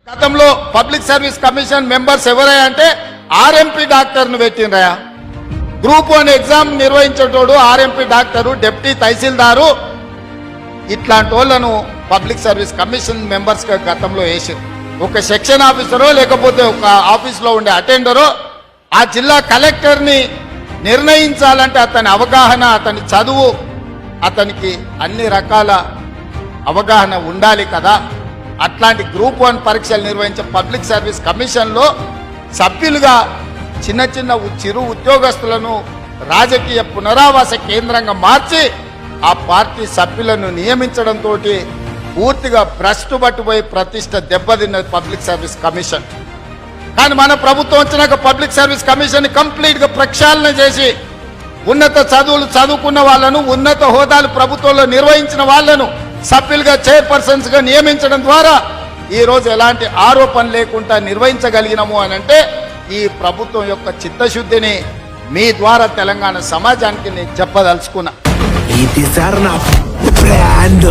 గతంలో public service commission members ఎవరయ్యా అంటే ఆర్ఎంపీ డాక్టర్ను పెట్టినరా. గ్రూప్ 1 ఎగ్జామ్ నిర్వహించేటోడు ఆర్ఎంపీ డాక్టరు, డిప్యూటీ తహసీల్దారు, ఇట్లాంటి వాళ్ళను పబ్లిక్ సర్వీస్ కమిషన్ మెంబర్స్ గతంలో వేసారు. ఒక సెక్షన్ ఆఫీసరో లేకపోతే ఒక ఆఫీస్లో ఉండే అటెండరో ఆ జిల్లా కలెక్టర్ని నిర్ణయించాలంటే అతని అవగాహన, అతని చదువు, అతనికి అన్ని రకాల అవగాహన ఉండాలి కదా. అట్లాంటి గ్రూప్ 1 పరీక్షలు నిర్వహించే పబ్లిక్ సర్వీస్ కమిషన్లో సభ్యులుగా చిన్న చిన్న చిరు ఉద్యోగస్తులను రాజకీయ పునరావాస కేంద్రంగా మార్చి ఆ పార్టీ సభ్యులను నియమించడంతో పూర్తిగా భ్రష్టు పట్టుపోయి ప్రతిష్ట దెబ్బతిన్నది పబ్లిక్ సర్వీస్ కమిషన్. కానీ మన ప్రభుత్వం వచ్చినాక పబ్లిక్ సర్వీస్ కమిషన్ కంప్లీట్గా ప్రక్షాళన చేసి ఉన్నత చదువులు చదువుకున్న వాళ్ళను, ఉన్నత హోదాలు ప్రభుత్వంలో నిర్వహించిన వాళ్లను సభ్యులుగా చైర్పర్సన్స్గా నియమించడం ద్వారా ఈరోజు ఎలాంటి ఆరోపణ లేకుండా నిర్వహించగలిగినాము అని అంటే ఈ ప్రభుత్వం యొక్క చిత్తశుద్ధిని మీ ద్వారా తెలంగాణ సమాజానికి నేను చెప్పదలుచుకున్నా. ఇది సార్ నా బ్రాండ్.